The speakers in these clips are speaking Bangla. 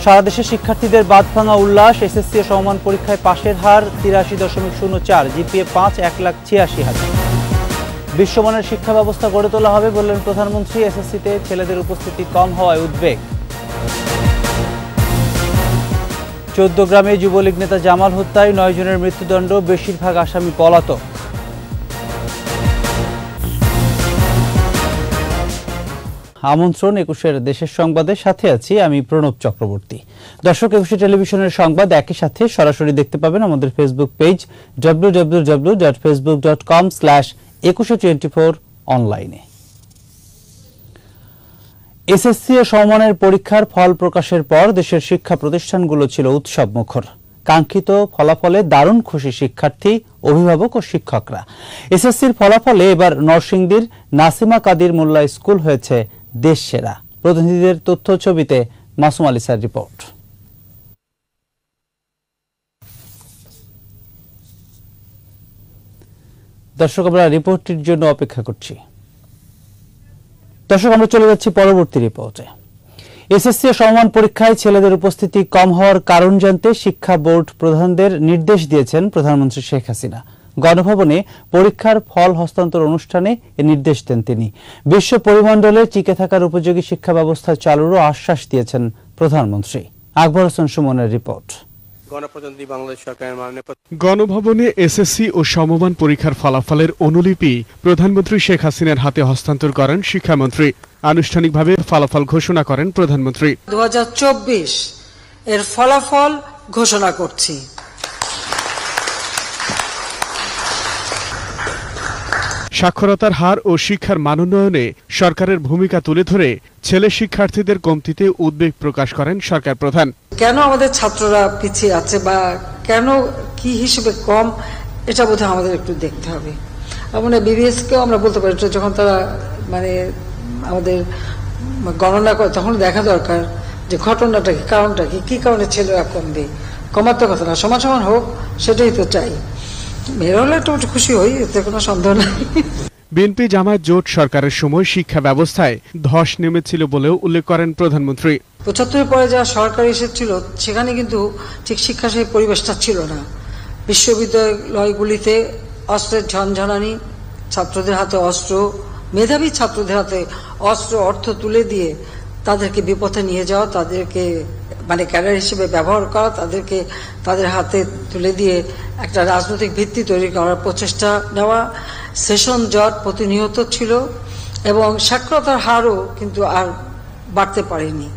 সারা দেশে শিক্ষার্থীদের বাদ ভাঙা উল্লাস। এসএসসি ও সমমান পরীক্ষায় পাশের হার ৮৩.০৪, জিপিএ ৫,১,৮৬,০০০। বিশ্বমানের শিক্ষা ব্যবস্থা গড়ে তোলা হবে বললেন প্রধানমন্ত্রী। এসএসসিতে ছেলেদের উপস্থিতি কম হওয়ায় উদ্বেগ। ১৪ গ্রামে যুবলীগ নেতা জামাল হত্যায় ৯ জনের মৃত্যুদণ্ড, বেশিরভাগ আসামি পলাতক। আমন্ত্রণ ২১-এর দেশের সংবাদের সাথে আছি আমি প্রণব চক্রবর্তী। দর্শক, ২১ টেলিভিশনের সংবাদ একই সাথে সরাসরি দেখতে পাবেন আমাদের ফেসবুক পেজ www.facebook.com/2124 অনলাইনে। এসএসসি ও সমমানের পরীক্ষার ফল প্রকাশের পর দেশের শিক্ষা প্রতিষ্ঠানগুলো ছিল উৎসব মুখর। কাঙ্ক্ষিত ফলাফলে দারুণ খুশি শিক্ষার্থী, অভিভাবক ও শিক্ষকরা। এসএসসির ফলাফলে এবার নরসিংদীর নাসিমা কাদির মোল্লা স্কুল হয়েছে দেশ সেরা। প্রতিনিধিদের তথ্য ছবিতে মাসুম আলিসার রিপোর্ট। দর্শক, আমরা রিপোর্টটির জন্য অপেক্ষা করছি। দর্শক, আমরা চলে যাচ্ছি পরবর্তী রিপোর্টে। এসএসসি ও সমমান পরীক্ষায় ছেলেদের উপস্থিতি কম হওয়ার কারণ জানতে শিক্ষা বোর্ড প্রধানদের নির্দেশ দিয়েছেন প্রধানমন্ত্রী শেখ হাসিনা। গণভবনে পরীক্ষার ফল হস্তান্তর অনুষ্ঠানে এ নির্দেশ দেন তিনি। বিশ্ব পরিমণ্ডলে টিকে থাকার উপযোগী শিক্ষা ব্যবস্থা চালুরও আশ্বাস দিয়েছেন প্রধানমন্ত্রী। আকবর হোসেন সুমনের রিপোর্ট। গণভবনে এসএসসি ও সমমান পরীক্ষার ফলাফলের অনুলিপি প্রধানমন্ত্রী শেখ হাসিনার হাতে হস্তান্তর করেন শিক্ষামন্ত্রী। আনুষ্ঠানিকভাবে ফলাফল ঘোষণা করেন প্রধানমন্ত্রী। ২০২৪ এর ফলাফল ঘোষণা করছি। সাক্ষরতার হার ও শিক্ষার মানোন্নয়নে সরকারের ভূমিকা তুলে ধরে ছেলে শিক্ষার্থীদের কমতিতে উদ্বেগ প্রকাশ করেন সরকার প্রধান। কেন আমাদের ছাত্ররা পিছিয়ে আছে বা কেন কি হিসেবে কম, এটা বোধহয় আমাদের একটু দেখতে হবে। মানে বিবিএসকেও আমরা বলতে পারি, যখন তারা মানে আমাদের গণনা করে তখন দেখা দরকার যে ঘটনাটা কি, কারণটা কি, কি কারণে ছেলেরা কমবে। কমার তো কথা না, সমান সমান হোক, সেটাই তো চাই। মেয়েরা হলে একটু খুশি হই, এতে কোনো সন্দেহ নাই। বিএনপি জামায়াত জোট সরকারের সময় শিক্ষা ব্যবস্থায় ধস নেমেছিল বলেও উল্লেখ করেন প্রধানমন্ত্রী। ৭৫ পরে যা সরকার এসেছিল সেখানে কিন্তু ঠিক শিক্ষা সেই পরিবেশটা ছিল না। বিশ্ববিদ্যালয়গুলিতে অস্ত্রের ঝনঝনানি, ছাত্রদের হাতে অস্ত্র, মেধাবী ছাত্রদের হাতে অস্ত্র, অর্থ তুলে দিয়ে তাদেরকে বিপথে নিয়ে যাওয়া, তাদেরকে মানে ক্যাডার হিসেবে ব্যবহার করা, তাদেরকে তাদের হাতে তুলে দিয়ে একটা রাজনৈতিক ভিত্তি তৈরি করার প্রচেষ্টা নেওয়া, সেশন জট প্রতিনিয়ত ছিল এবং সাক্ষরতার হারও কিন্তু আর বাড়তে পারেনি।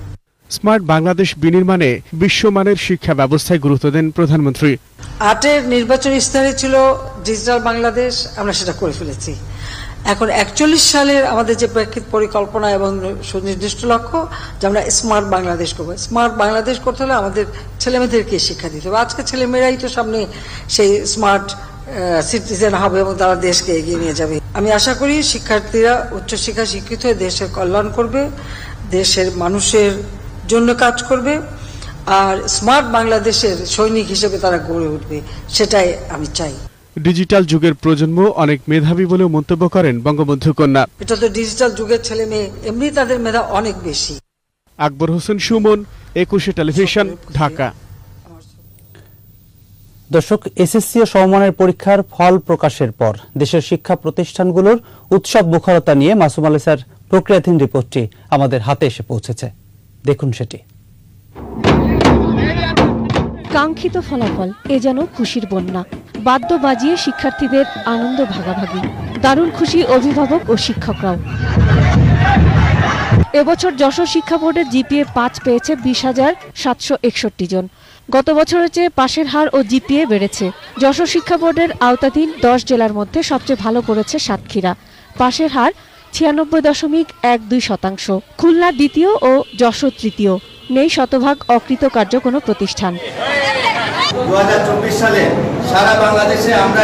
স্মার্ট বাংলাদেশ বিনির্মাণে বিশ্বমানের শিক্ষা ব্যবস্থায় গুরুত্ব দেন প্রধানমন্ত্রী। ৮-এর নির্বাচনী ইস্তাহারে ছিল ডিজিটাল বাংলাদেশ, আমরা সেটা করে ফেলেছি। এখন ৪১ সালের আমাদের যে প্রেক্ষিত পরিকল্পনা এবং সুনির্দিষ্ট লক্ষ্য যে আমরা স্মার্ট বাংলাদেশ করবো। স্মার্ট বাংলাদেশ করতে হলে আমাদের ছেলেমেয়েদেরকে শিক্ষা দিতে হবে। আজকে ছেলেমেয়েরাই তো সামনে সেই স্মার্ট সিটিজেন হবে এবং তারা দেশকে এগিয়ে নিয়ে যাবে। আমি আশা করি শিক্ষার্থীরা উচ্চশিক্ষা শিক্ষিত হয়ে দেশের কল্যাণ করবে, দেশের মানুষের জন্য কাজ করবে, আর স্মার্ট বাংলাদেশের সৈনিক হিসেবে তারা গড়ে উঠবে, সেটাই আমি চাই। ডিজিটাল যুগের প্রজন্ম অনেক মেধাবী বলেও মন্তব্য করেন বঙ্গবন্ধু কন্যা। এটা তো ডিজিটাল যুগের ছেলে মেয়ে, এমনি তাদের মেধা অনেক বেশি। আকবর হোসেন সুমন, ২১ টেলিভিশন, ঢাকা। দর্শক, এসএসসি ও সমমানের পরীক্ষার ফল প্রকাশের পর দেশের শিক্ষা প্রতিষ্ঠানগুলোর উৎসব মুখরতা নিয়ে মাসুম আলিসার প্রক্রিয়াধীন রিপোর্টটি আমাদের হাতে এসে পৌঁছেছে। দেখুন সেটি। কাঙ্ক্ষিত ফলাফল, এ যেন খুশির বন্যা। বাদ্য বাজিয়ে শিক্ষার্থীদের আনন্দ ভাগাভাগি। দারুণ খুশি অভিভাবক ও শিক্ষকরাও। এবছর যশোর শিক্ষা বোর্ডের জিপিএ ৫ পেয়েছে ২০,৭৬১ জন। গত বছরের চেয়ে পাশের হার ও জিপিএ বেড়েছে। যশোর শিক্ষা বোর্ডের আওতাধীন ১০ জেলার মধ্যে সবচেয়ে ভালো করেছে সাতক্ষীরা। পাশের হার ৯৬.১২%। খুলনা দ্বিতীয় ও যশোর তৃতীয়। নেই শতভাগ অকৃতকার্য কোনো প্রতিষ্ঠান। ২০২৪ সালে সারা বাংলাদেশে আমরা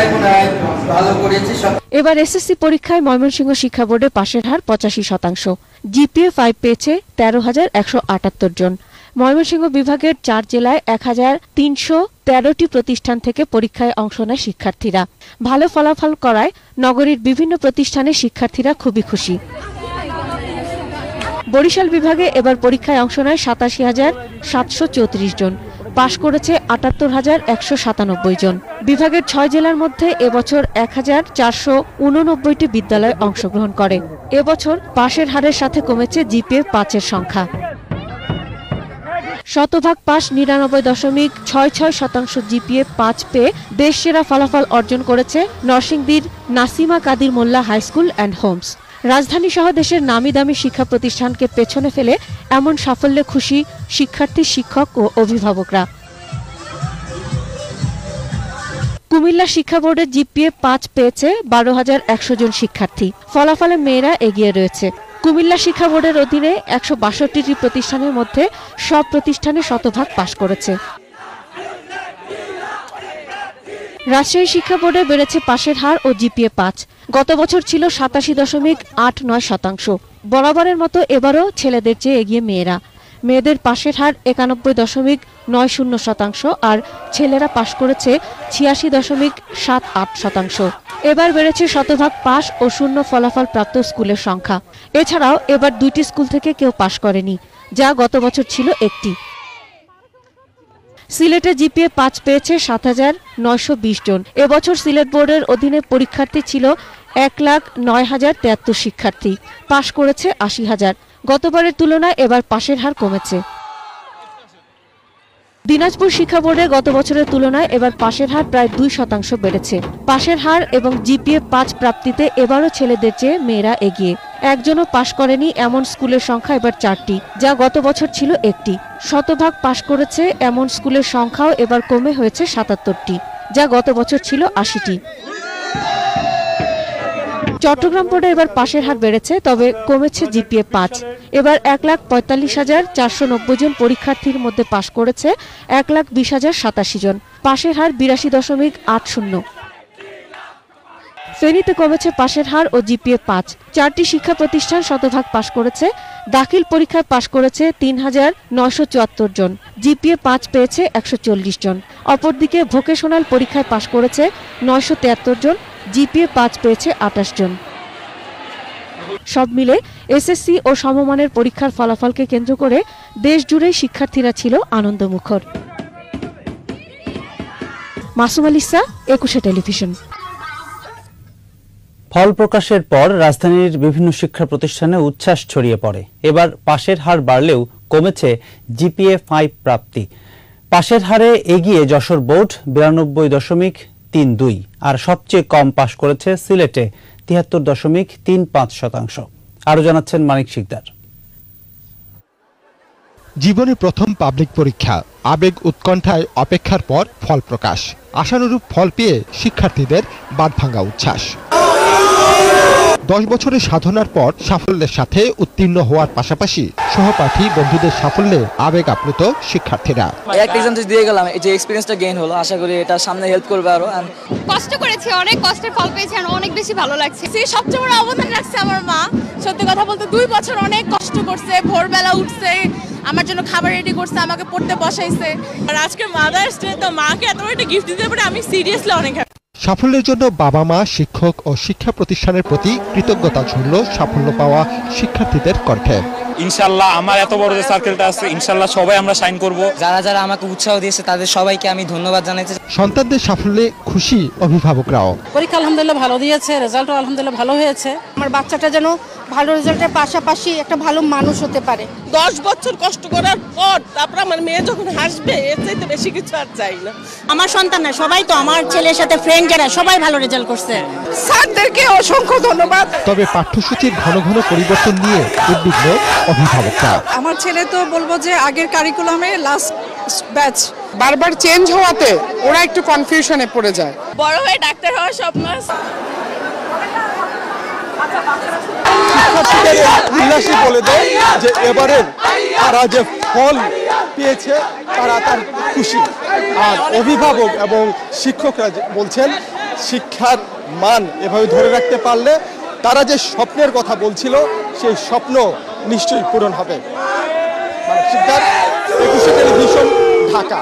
ভালো করেছি। এবার এসএসসি পরীক্ষায় ময়মনসিংহ শিক্ষা বোর্ডে পাশের হার ৮৫%। জিপিএ ৫ পেয়েছে ১৩,১৭৮ জন। ময়মনসিংহ বিভাগের ৪ জেলায় ১,৩১৩টি প্রতিষ্ঠান থেকে পরীক্ষায় অংশ নেয় শিক্ষার্থীরা। ভালো ফলাফল করায় নগরীর বিভিন্ন প্রতিষ্ঠানের শিক্ষার্থীরা খুবই খুশি। বরিশাল বিভাগে এবার পরীক্ষায় অংশ নেয় ৮৭,৭34 জন, পাশ করেছে ৭৮,১৯৭ জন। বিভাগের ৬ জেলার মধ্যে এবছর ১,৪৮৯টি বিদ্যালয় অংশগ্রহণ করে। এবছর পাশের হারের সাথে কমেছে জিপিএ ৫-এর সংখ্যা। শতভাগ পাস ৯৯.৬৬% জিপিএ ৫ পেয়ে দেশ সেরা ফলাফল অর্জন করেছে নরসিংদীর নাসিমা কাদির মোল্লা হাই স্কুল অ্যান্ড হোমস। রাজধানী সহ দেশের নামি দামি শিক্ষা প্রতিষ্ঠানকে পেছনে ফেলে এমন সাফল্যে খুশি শিক্ষার্থী, শিক্ষক ও অভিভাবকরা। কুমিল্লা শিক্ষা বোর্ডের জিপিএ ৫ পেয়েছে ১২,১০০ জন শিক্ষার্থী। ফলাফলে মেয়েরা এগিয়ে রয়েছে। কুমিল্লা শিক্ষা বোর্ডের অধীনে ১৬২টি প্রতিষ্ঠানের মধ্যে সব প্রতিষ্ঠানে শতভাগ পাশ করেছে। রাজশাহী শিক্ষা বোর্ডে বেড়েছে পাশের হার ও জিপিএ ৫। গত বছর ছিল ৮৭.৮৯%। বরাবরের মতো এবারও ছেলেদের চেয়ে এগিয়ে মেয়েরা। মেয়েদের পাশের হার ৯১.৯০% আর ছেলেরা পাশ করেছে ৮৬.৭৮%। এবার বেড়েছে শতভাগ পাস ও শূন্য ফলাফল প্রাপ্ত স্কুলের সংখ্যা। এছাড়াও এবার ২টি স্কুল থেকে কেউ পাশ করেনি, যা গত বছর ছিল একটি। সিলেটে জিপিএ ৫ পেয়েছে ৭,৯২০ জন। এবছর সিলেট বোর্ডের অধীনে পরীক্ষার্থী ছিল ১,০৯,০৭৩ শিক্ষার্থী, পাশ করেছে ৮০,০০০। গতবারের তুলনায় এবার পাশের হার কমেছে। দিনাজপুর শিক্ষা বোর্ডে গত বছরের তুলনায় এবার পাশের হার প্রায় ২% বেড়েছে। পাশের হার এবং জিপিএ ৫ প্রাপ্তিতে এবারও ছেলেদের চেয়ে মেয়েরা এগিয়ে। একজনও পাশ করেনি এমন স্কুলের সংখ্যা এবার ৪টি, যা গত বছর ছিল একটি। শতভাগ পাশ করেছে এমন স্কুলের সংখ্যাও এবার কমে হয়েছে ৭৭টি, যা গত বছর ছিল ৮০টি। চট্টগ্রাম বোর্ডে এবার পাশের হার বেড়েছে, তবে কমেছে জিপিএ ৫। এবার ১,৪৫,৪৯০ জন পরীক্ষার্থীর মধ্যে পাশ করেছে ১,২০,০৮৭ জন। পাশের হার ৮২.৮০। ফেনীতে কমেছে পাশের হার ও জিপিএ ৫। ৪টি শিক্ষা প্রতিষ্ঠান শতভাগ পাশ করেছে। দাখিল পরীক্ষায় পাশ করেছে ৩,৯৭৪ জন। জিপিএ ৫ পেয়েছে ১৪০ জন। অপরদিকে ভোকেশনাল পরীক্ষায় পাশ করেছে ৯৭৩ জন। জিপিএ ৫ পেয়েছে ২৮ জন। সব মিলে এসএসসি ও সমমানের পরীক্ষার ফলাফলকে কেন্দ্র করে দেশ জুড়ে শিক্ষার্থীরা ছিল আনন্দমুখর। মাসুম আলিসা, ২১ টেলিভিশন। ফল প্রকাশের পর রাজধানীর বিভিন্ন শিক্ষা প্রতিষ্ঠানে উচ্ছ্বাস ছড়িয়ে পড়ে। এবার পাশের হার বাড়লেও কমেছে জিপিএ ৫ প্রাপ্তি। পাশের হারে এগিয়ে যশোর বোর্ড ৯২.৩২, আর সবচেয়ে কম পাশ করেছে সিলেটে ৭৩.৩৫%। আরো জানাচ্ছেন মানিক শিকদার। জীবনে প্রথম পাবলিক পরীক্ষা, আবেগ উৎকণ্ঠায় অপেক্ষার পর ফল প্রকাশ। আশানুরূপ ফল পেয়ে শিক্ষার্থীদের বাঁধভাঙা উচ্ছ্বাস। ১০ বছরের সাধনার পর সাফল্যের সাথে উত্তীর্ণ হওয়ার পাশাপাশি সহপাঠী বন্ধুদের সাফল্যে আবেগ আপ্লুত শিক্ষার্থীরা। একটা এক্সাম দিয়ে গেলাম, এই যে এক্সপেরিয়েন্সটা গেইন হলো, আশা করি এটা সামনে হেল্প করবে আরো। কষ্ট করেছি, অনেক কষ্টের ফল পেয়েছি আর অনেক বেশি ভালো লাগছে। সবচেয়ে বড় অবদান রাখছে আমার মা। সত্যি কথা বলতে ২ বছর অনেক কষ্ট করছে, ভোরবেলা উঠছে, আমার জন্য খাবার রেডি করছে, আমাকে পড়তে বসাইছে। আর আজকে মাদার্স ডে, তো মাকে এত বড় একটা গিফট দিতে পারে আমি সিরিয়াসলি অনেক হ্যাপি। সাফল্যের জন্য বাবা মা, শিক্ষক ও শিক্ষা প্রতিষ্ঠানের প্রতি কৃতজ্ঞতা ঝরল সাফল্য পাওয়া শিক্ষার্থীদের কণ্ঠে। ইনশাআল্লাহ আমার এত বড় যে সার্কেলটা আছে, ইনশাআল্লাহ সবাই আমরা সাইন করব। যারা যারা আমাকে উৎসাহ দিয়েছে তাদের সবাইকে আমি ধন্যবাদ জানাতে চাই। সন্তানদের সাফল্যে খুশি অভিভাবকরাও। পরীক্ষা আলহামদুলিল্লাহ ভালো দিয়েছে, রেজাল্টও আলহামদুলিল্লাহ ভালো হয়েছে। আমার বাচ্চাটা যেন ভালো রেজাল্টের পাশাপাশি একটা ভালো মানুষ হতে পারে। 10 বছর কষ্ট করার পর তারপর আমার মেয়ে যখন হাসবে, এর চাইতে বেশি কিছু আর চাই না। আমার সন্তান না, সবাই তো আমার ছেলের সাথে ফ্রেন্ড যারা সবাই ভালো রেজাল্ট করছে। স্যারদেরকে অসংখ্য ধন্যবাদ। তবে পাঠ্যসূচির ঘন ঘন পরিবর্তন নিয়ে উদ্বিগ্ন অভিভাবকরা। আমার ছেলে তো বলবো যে আগের কারিকুলামে লাস্ট ব্যাচ, বারবার চেঞ্জ হওয়াতে ওরা একটু কনফিউশনে পড়ে যায়। বড় হয়ে ডাক্তার হওয়ার স্বপ্ন আছে। শিক্ষার্থীদের উল্লাসে বলে দেয় যে এবারে তারা যে ফল পেয়েছে তারা তার খুশি। আর অভিভাবক এবং শিক্ষকরা বলছেন শিক্ষার মান এভাবে ধরে রাখতে পারলে তারা যে স্বপ্নের কথা বলছিল সেই স্বপ্ন নিশ্চয়ই পূরণ হবে। শিক্ষার ২১ টেলিভিশন, ঢাকা।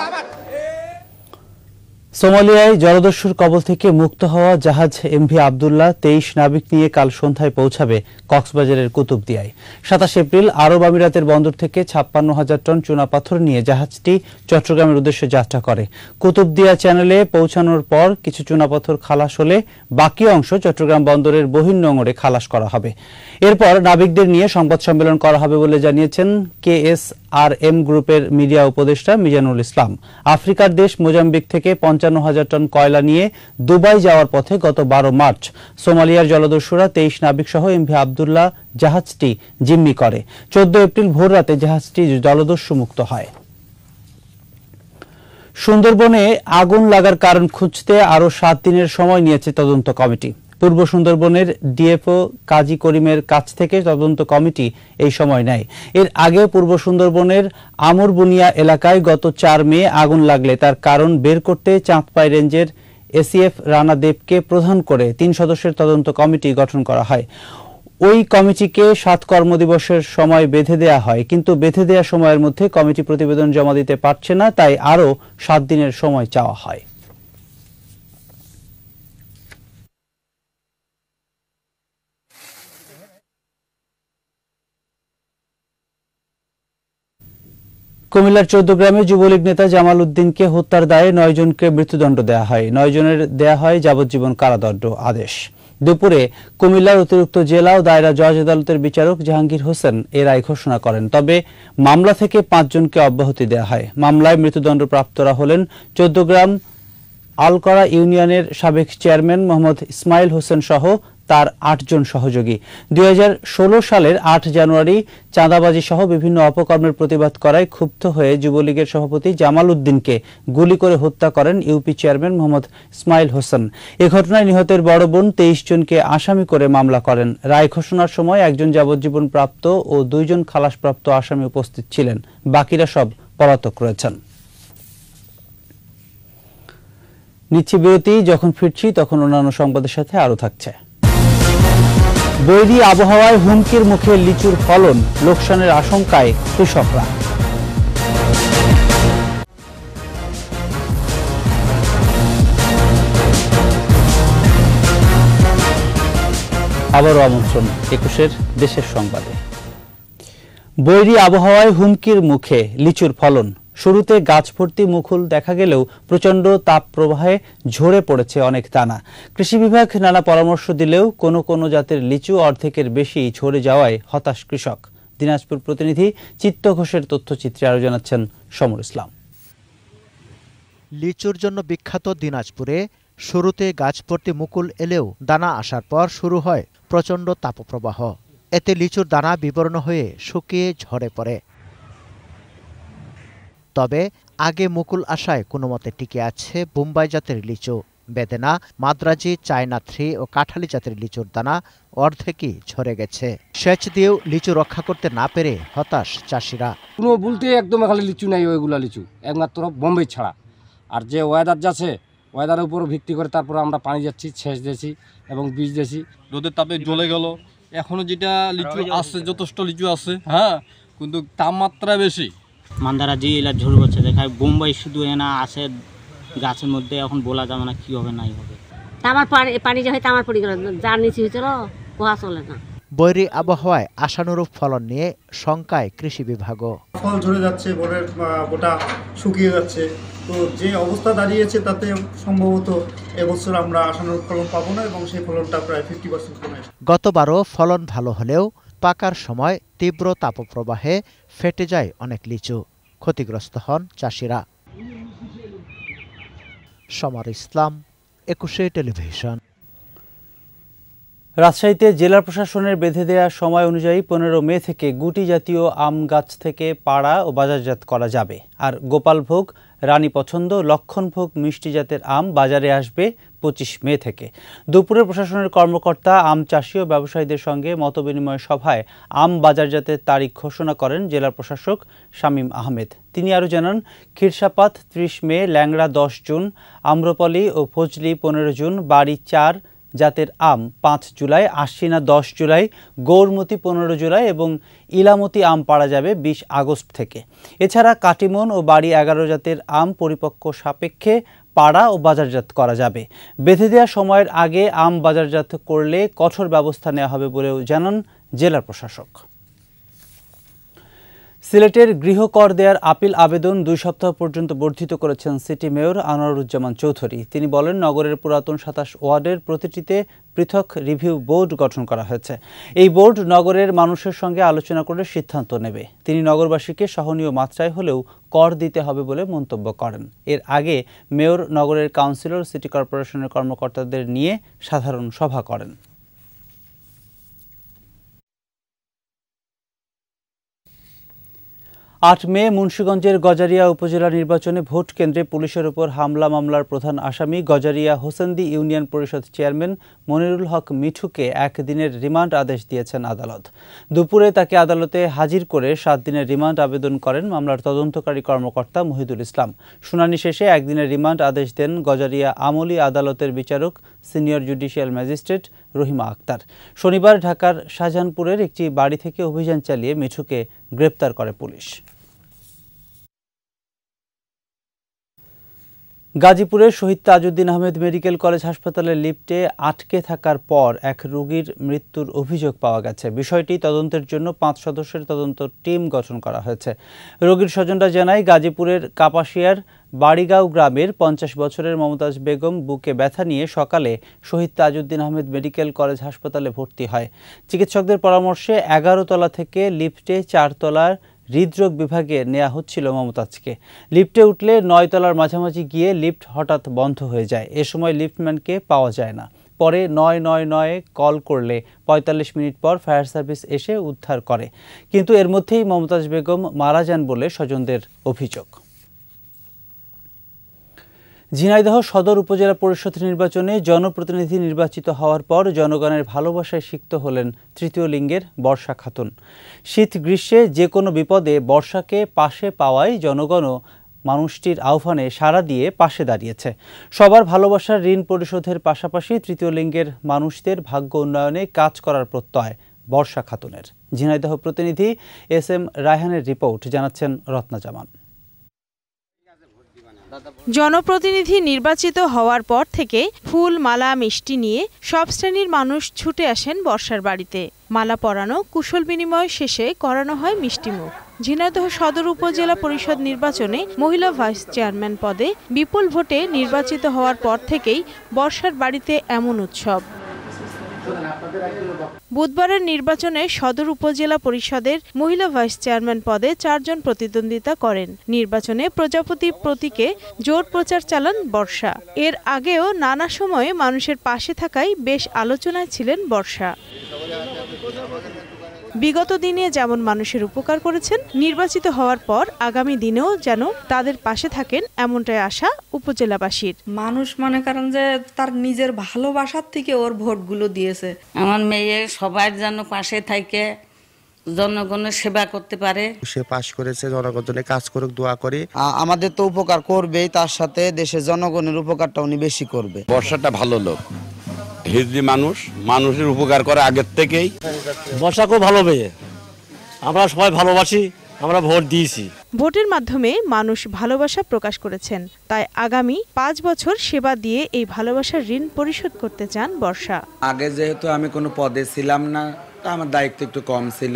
সোমালিয়ায় জলদস্যুর কবল থেকে মুক্ত হওয়া জাহাজ এমভি আবদুল্লাহ 23 নাবিক নিয়ে কাল সন্ধ্যায় পৌঁছাবে কক্সবাজারের কুতুবদিয়ায়। 27 এপ্রিল আরব আমিরাতের বন্দর থেকে 56,000 টন চুনাপাথর নিয়ে জাহাজটি চট্টগ্রামের উদ্দেশ্যে যাত্রা করে। কুতুবদিয়া চ্যানেলে পৌঁছানোর পর কিছু চুনাপাথর খালাস হলে বাকি অংশ চট্টগ্রাম বন্দরের বহির্নোঙরে খালাস করা হবে। এরপর নাবিকদের নিয়ে সংবাদ সম্মেলন করা হবে বলে জানিয়েছেন KSRM গ্রুপের মিডিয়া উপদেষ্টা মিজানুল ইসলাম। আফ্রিকার দেশ মোজাম্বিক থেকে 55,000 টন কয়লা নিয়ে দুবাই যাওয়ার পথে গত 12 মার্চ সোমালিয়ার জলদস্যুরা 23 নাবিক সহ এমভি আবদুল্লাহ জাহাজটি জিম্মি করে। 14 এপ্রিল ভোররাতে জাহাজটি জলদস্যু মুক্ত হয়। সুন্দরবনে আগুন লাগার কারণ খুঁজতে আরো 7 দিনের সময় নিয়েছে তদন্ত কমিটি। পূর্ব সুন্দরবনের ডিএফও কাজী করিমের কাছ থেকে তদন্ত কমিটি এই সময় নেয়। এর আগে পূর্ব সুন্দরবনের আমরবুনিয়া এলাকায় গত 4 মে আগুন লাগলে তার কারণ বের করতে চাঁদপাই রেঞ্জের এসিএফ রানা দেবকে প্রধান করে 3 সদস্যের তদন্ত কমিটি গঠন করা হয়। ওই কমিটিকে 7 কর্মদিবসের সময় বেঁধে দেয়া হয়, কিন্তু বেঁধে দেয়া সময়ের মধ্যে কমিটি প্রতিবেদন জমা দিতে পারছে না, তাই আরও 7 দিনের সময় চাওয়া হয়। কুমিল্লার 14 গ্রামে যুবলীগ নেতা জামাল উদ্দিনকে হত্যার দায়ে 9 জনকে মৃত্যুদণ্ড দেয়া হয়। 9 জনের দেয়া হয় যাবজ্জীবন কারাদণ্ড আদেশ। দুপুরে কুমিল্লার অতিরিক্ত জেলা ও দায়রা জজ আদালতের বিচারক জাহাঙ্গীর হোসেন এ রায় ঘোষণা করেন। তবে মামলা থেকে 5 জনকে অব্যাহতি দেয়া হয়। মামলায় মৃত্যুদণ্ডপ্রাপ্তরা হলেন 14 গ্রাম আলকরা ইউনিয়নের সাবেক চেয়ারম্যান মোহাম্মদ ইসমাইল হোসেন সহ তার 8 জন সহযোগী। 2016 সালের 8 জানুয়ারি চাঁদাবাজি সহ বিভিন্ন অপকর্মের প্রতিবাদ করায় ক্ষুব্ধ হয়ে যুবলীগের সভাপতি জামাল উদ্দিনকে গুলি করে হত্যা করেন ইউপি চেয়ারম্যান মোহাম্মদ ইসমাইল হোসেন। এ ঘটনায় নিহতের বড় বোন 23 জনকে আসামি করে মামলা করেন। রায় ঘোষণার সময় একজন যাবজ্জীবন প্রাপ্ত ও 2 জন খালাসপ্রাপ্ত আসামি উপস্থিত ছিলেন। বাকিরা সব পলাতক রয়েছেন। নিচ্ছি বিরতি, যখন ফিরছি তখন অন্যান্য সংবাদের সাথে আরো থাকছে। বৈরী আবহাওয়ায় হুমকির মুখে লিচুর ফলন, লোকসানের আশঙ্কায় কৃষকরা। আবারও আমন্ত্রণ 21-এর দেশের সংবাদে। বৈরী আবহাওয়ায় হুমকির মুখে লিচুর ফলন। শুরুতে গাছ ভর্তি মুকুল দেখা গেলেও প্রচণ্ড তাপ প্রবাহে ঝরে পড়েছে অনেক দানা। কৃষি বিভাগ নানা পরামর্শ দিলেও কোনো কোনো জাতের লিচু অর্ধেকের বেশি ঝরে যাওয়ায় হতাশ কৃষক। দিনাজপুর প্রতিনিধি চিত্ত ঘোষের তথ্যচিত্রে আরো জানাচ্ছেন সমর ইসলাম। লিচুর জন্য বিখ্যাত দিনাজপুরে শুরুতে গাছ ভর্তি মুকুল এলেও দানা আসার পর শুরু হয় প্রচণ্ড তাপপ্রবাহ। এতে লিচুর দানা বিবর্ণ হয়ে শুকিয়ে ঝরে পড়ে। তবে আগে মুকুল আসায় কোনো মতে টিকে আছে বোম্বাই জাতের লিচু। বেদেনা, মাদ্রাজি, চায়না 3 ও কাঠালি জাতের লিচুর দানা অর্ধেকই ঝরে গেছে। সেচ দিয়েও লিচু রক্ষা করতে না পেরে হতাশ চাষিরা। কোনো বলতে একদম খালি লিচু নাই, ওইগুলা লিচু একমাত্র বোম্বাই ছাড়া। আর যে ওয়েদার যাচ্ছে, ওয়েদারের উপর ভিত্তি করে তারপর আমরা পানি যাচ্ছি, সেচ দিয়েছি এবং বীজ দিয়েছি। রোদের তাপে জ্বলে গেল। এখনো যেটা লিচু আছে, যথেষ্ট লিচু আছে, হ্যাঁ, কিন্তু তাপমাত্রা বেশি। মান্দারাজি এলা ঝরে পড়ছে, দেখায় বোম্বাই শুধু এনা আছে গাছের মধ্যে, এখন বলা যাবে না কি হবে নাই হবে। আমার পানি যে হয় আমার পড়ে গেল, যার নিচে হয়েছিল কুয়া চলে না। বৈরী আবহাওয়ায় আশানুরূপ ফলন নিয়ে শঙ্কায় কৃষি বিভাগও। ফল ঝরে যাচ্ছে, বনের গোটা শুকিয়ে যাচ্ছে। তো যে অবস্থা দাঁড়িয়েছে তাতে সম্ভবত এবছর আমরা আশানুরূপ ফলন পাবো না এবং সেই ফলনটা প্রায় 50% কমে। গতবারও ফলন ভালো হলেও পাকার সময় তীব্র তাপপ্রবাহে ফেটে যায় অনেক লিচু। ক্ষতিগ্রস্ত হন চাষিরা। সমর ইসলাম, 21 টেলিভিশন। রাজশাহীতে জেলা প্রশাসনের বেঁধে দেওয়া সময় অনুযায়ী 15 মে থেকে গুটি জাতীয় আম গাছ থেকে পাড়া ও বাজারজাত করা যাবে। আর গোপালভোগ, রানী পছন্দ, লক্ষণভোগ মিষ্টি জাতের আম বাজারে আসবে 25 মে থেকে। দুপুরে প্রশাসনের কর্মকর্তা আম চাষি ও ব্যবসায়ীদের সঙ্গে মতবিনিময় সভায় আম বাজারজাতের তারিখ ঘোষণা করেন জেলা প্রশাসক শামীম আহমেদ। তিনি আরও জানান, খিরসাপাত 30 মে, ল্যাংড়া 10 জুন, আম্রপলি ও ফজলি 15 জুন, বাড়ি 4, জাতের আম 5 জুলাই, আশ্বিনা 10 জুলাই, গৌরমতি 15 জুলাই এবং ইলামতি আম পাড়া যাবে 20 আগস্ট থেকে। এছাড়া কাটিমন ও বাড়ি 11 জাতের আম পরিপক্ক সাপেক্ষে পাড়া ও বাজারজাত করা যাবে। বেঁধে দেওয়া সময়ের আগে আম বাজারজাত করলে কঠোর ব্যবস্থা নেওয়া হবে বলেও জানান জেলা প্রশাসক। সিলেটের গৃহকর দেয়ার আপিল আবেদন 2 সপ্তাহ পর্যন্ত বর্ধিত করেছেন সিটি মেয়র আনোয়ারুজ্জামান চৌধুরী। তিনি বলেন, নগরের পুরাতন 27 ওয়ার্ডের প্রতিটিতে পৃথক রিভিউ বোর্ড গঠন করা হয়েছে। এই বোর্ড নগরের মানুষের সঙ্গে আলোচনা করে সিদ্ধান্ত নেবে। তিনি নগরবাসীকে সহনীয় মাত্রায় হলেও কর দিতে হবে বলে মন্তব্য করেন। এর আগে মেয়র নগরের কাউন্সিলর, সিটি কর্পোরেশনের কর্মকর্তাদের নিয়ে সাধারণ সভা করেন। 8 মে মুন্সিগঞ্জের গজারিয়া উপজেলা নির্বাচনে ভোট কেন্দ্রে পুলিশের উপর হামলা মামলার প্রধান আসামি গজারিয়া হোসেন্দি ইউনিয়ন পরিষদ চেয়ারম্যান মনিরুল হক মিঠুকে 1 দিনের রিমান্ড আদেশ দিয়েছেন আদালত। দুপুরে তাকে আদালতে হাজির করে 7 দিনের রিমান্ড আবেদন করেন মামলার তদন্তকারী কর্মকর্তা মহিদুল ইসলাম। শুনানি শেষে 1 দিনের রিমান্ড আদেশ দেন গজারিয়া আমলি আদালতের বিচারক senior judicial magistrate Rahima Akter. শনিবার ঢাকার শাহজাহানপুরের একটি বাড়ি থেকে অভিযান চালিয়ে মিঠুকে গ্রেপ্তার করে পুলিশ। গাজীপুরের শহীদ তাজউদ্দিন আহমেদ মেডিকেল কলেজ হাসপাতালের লিফটে আটকে থাকার পর এক রোগীর মৃত্যুর অভিযোগ পাওয়া গেছে। বিষয়টি তদন্তের জন্য 5 সদস্যের তদন্ত টিম গঠন করা হয়েছে। রোগীর স্বজনরা জানায়, গাজীপুরের কাপাসিয়ার বাড়িগাঁও গ্রামের 50 বছরের মমতাজ বেগম বুকে ব্যথা নিয়ে সকালে শহীদ তাজউদ্দিন আহমেদ মেডিকেল কলেজ হাসপাতালে ভর্তি হয়। চিকিৎসকদের পরামর্শে 11 তলা থেকে লিফটে 4 তলার হৃদরোগ বিভাগে নেওয়া হচ্ছিল মমতাজকে। লিফটে উঠলে 9 তলার মাঝামাঝি গিয়ে লিফট হঠাৎ বন্ধ হয়ে যায়। এ সময় লিফটম্যানকে পাওয়া যায় না। পরে 999 কল করলে 45 মিনিট পর ফায়ার সার্ভিস এসে উদ্ধার করে, কিন্তু এর মধ্যেই মমতাজ বেগম মারা যান বলে স্বজনদের অভিযোগ। ঝিনাইদহ সদর উপজেলা পরিষদ নির্বাচনে জনপ্রতিনিধি নির্বাচিত হওয়ার পর জনগণের ভালোবাসায় সিক্ত হলেন তৃতীয় লিঙ্গের বর্ষা খাতুন। শীত গ্রীষ্মে যে কোনো বিপদে বর্ষাকে পাশে পাওয়ায় জনগণও মানুষটির আহ্বানে সাড়া দিয়ে পাশে দাঁড়িয়েছে। সবার ভালোবাসার ঋণ পরিশোধের পাশাপাশি তৃতীয় লিঙ্গের মানুষদের ভাগ্য উন্নয়নে কাজ করার প্রত্যয় বর্ষা খাতুনের। ঝিনাইদহ প্রতিনিধি SM রায়হানের রিপোর্ট, জানাচ্ছেন রত্না জামান। জনপ্রতিনিধি নির্বাচিত হওয়ার পর থেকে ফুল, মালা, মিষ্টি নিয়ে সব শ্রেণীর মানুষ ছুটে আসেন বর্ষার বাড়িতে। মালা পরানো, কুশল বিনিময় শেষে করানো হয় মিষ্টিমুখ। ঝিনাইদহ সদর উপজেলা পরিষদ নির্বাচনে মহিলা ভাইস চেয়ারম্যান পদে বিপুল ভোটে নির্বাচিত হওয়ার পর থেকেই বর্ষার বাড়িতে এমন উৎসব। বুধবারের নির্বাচনে সদর উপজেলা পরিষদের মহিলা ভাইস চেয়ারম্যান পদে 4 জন প্রতিদ্বন্দ্বিতা করেন। নির্বাচনে প্রজাপতি প্রতীকে জোর প্রচার চালান বর্ষা। এর আগেও নানা সময়ে মানুষের পাশে থাকায় বেশ আলোচনায় ছিলেন বর্ষা। বিগত দিনে যেমন মানুষের উপকার করেছেন, নির্বাচিত হওয়ার পর আগামী দিনেও যেন তাদের পাশে থাকেন, এমনটাই আশা উপজেলাবাসীর। মানুষ মনে করেন যে তার নিজের ভালোবাসার থেকে ওর ভোটগুলো দিয়েছে। আমার মেয়ে সবার যেন পাশে থাকে, জনগণের সেবা করতে পারে। সে পাশ করেছে, জনগণের কাজ করুক, দোয়া করি। আমাদের তো উপকার করবেই, তার সাথে দেশের জনগণের উপকারটা উনি বেশি করবে। বর্ষাটা ভালো লোক, হিজড়ি মানুষ, মানুষের উপকার করে আগের থেকেই। বর্ষাকেও ভালো পেয়ে আমরা সবাই ভালোবাসি, আমরা ভোট দিয়েছি। ভোটের মাধ্যমে মানুষ ভালোবাসা প্রকাশ করেছেন, তাই আগামী 5 বছর সেবা দিয়ে এই ভালোবাসার ঋণ পরিশোধ করতে চান বর্ষা। আগে যেহেতু আমি কোনো পদে ছিলাম না, আমার দায়িত্ব একটু কম ছিল।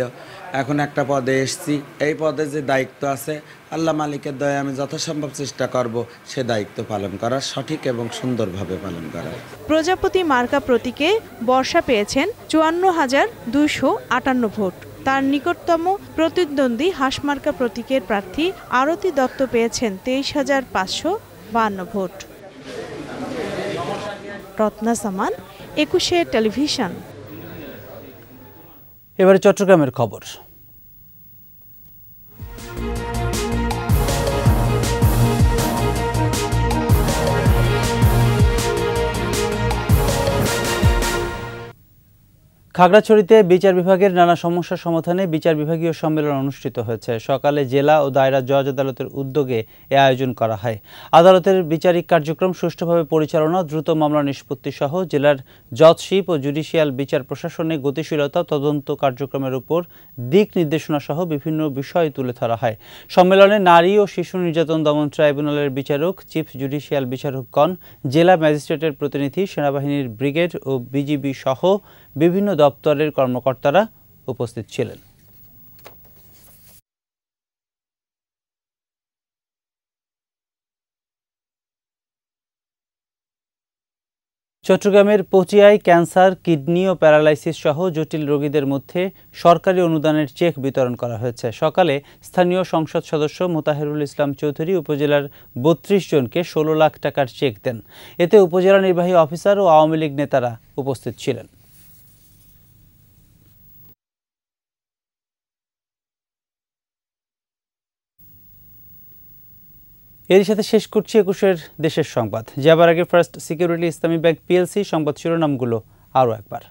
এখন একটা পদে এসেছি, এই পদে যে দায়িত্ব আছে, আল্লাহ মালিকের দয়া আমি যথাসম্ভব চেষ্টা করব সে দায়িত্ব পালন করার, সঠিক এবং সুন্দরভাবে পালন করার। প্রজাপতি মার্কা প্রতীকে বর্ষা পেয়েছেন 54,258 ভোট। তার নিকটতম প্রতিদ্বন্দ্বী হাঁসমার্কা প্রতীকের প্রার্থী আরতি দত্ত পেয়েছেন 23,552 ভোট। রত্না সামান, 21 টেলিভিশন। এবারে চট্টগ্রামের খবর। খাগড়াছড়িতে বিচার বিভাগের নানা সমস্যা সমাধানে বিচার বিভাগীয় সম্মেলন অনুষ্ঠিত হয়েছে। সকালে জেলা ও দায়রা জজ আদালতের উদ্যোগে এ আয়োজন করা হয়। আদালতের বিচারিক কার্যক্রম সুষ্ঠুভাবে পরিচালনা, দ্রুত মামলা নিষ্পত্তি সহ জেলার জজশিপ ও জুডিশিয়াল বিচার প্রশাসনে গতিশীলতা, তদন্ত কার্যক্রমের উপর দিক নির্দেশনা সহ বিভিন্ন বিষয় তুলে ধরা হয়। সম্মেলনে নারী ও শিশু নির্যাতন দমন ট্রাইব্যুনালের বিচারক, চিফ জুডিশিয়াল বিচারকগণ, জেলা ম্যাজিস্ট্রেটের প্রতিনিধি, সেনাবাহিনীর ব্রিগেড ও বিজিবি সহ বিভিন্ন দপ্তরের কর্মকর্তারা উপস্থিত ছিলেন। চট্টগ্রামের পটিয়ায় ক্যান্সার, কিডনি ও প্যারালাইসিস সহ জটিল রোগীদের মধ্যে সরকারি অনুদানের চেক বিতরণ করা হয়েছে। সকালে স্থানীয় সংসদ সদস্য মোতাহেরুল ইসলাম চৌধুরী উপজেলার ৩২ জনকে ১৬ লাখ টাকার চেক দেন। এতে উপজেলা নির্বাহী অফিসার ও আওয়ামী লীগ নেতারা উপস্থিত ছিলেন। এর সাথে শেষ করছি ২১-এর দেশের সংবাদ। যাবার আগে ফার্স্ট সিকিউরিটি ইসলামী ব্যাংক পিএলসি সংবাদ শিরোনামগুলো আরও একবার।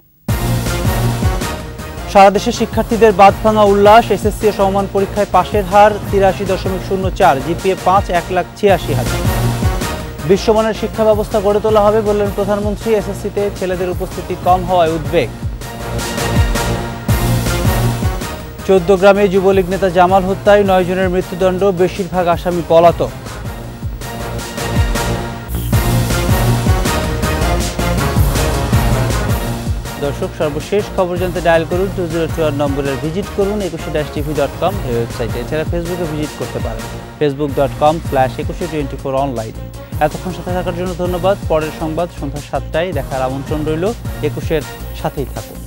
সারা দেশে শিক্ষার্থীদের বাদ ভাঙা উল্লাস। এসএসসি ও সমমান পরীক্ষায় পাশের হার ৮৩.০৪, জিপিএ ৫, ১,৮৬,০০০। বিশ্বমানের শিক্ষা ব্যবস্থা গড়ে তোলা হবে বললেন প্রধানমন্ত্রী। এসএসসিতে ছেলেদের উপস্থিতি কম হওয়ায় উদ্বেগ। ১৪ গ্রামে যুবলীগ নেতা জামাল হত্যায় ৯ জনের মৃত্যুদণ্ড, বেশিরভাগ আসামি পলাতক। দর্শক, সর্বশেষ খবর জানতে ডায়াল করুন 2021 নম্বরে, ভিজিট করুন 21-tv.com এই ওয়েবসাইটে। এছাড়া ফেসবুকে ভিজিট করতে পারেন facebook.com/2124 অনলাইন। এতক্ষণ সাথে থাকার জন্য ধন্যবাদ। পরের সংবাদ সন্ধ্যা ৭টায় দেখার আমন্ত্রণ রইল। ২১-এর সাথেই থাকুন।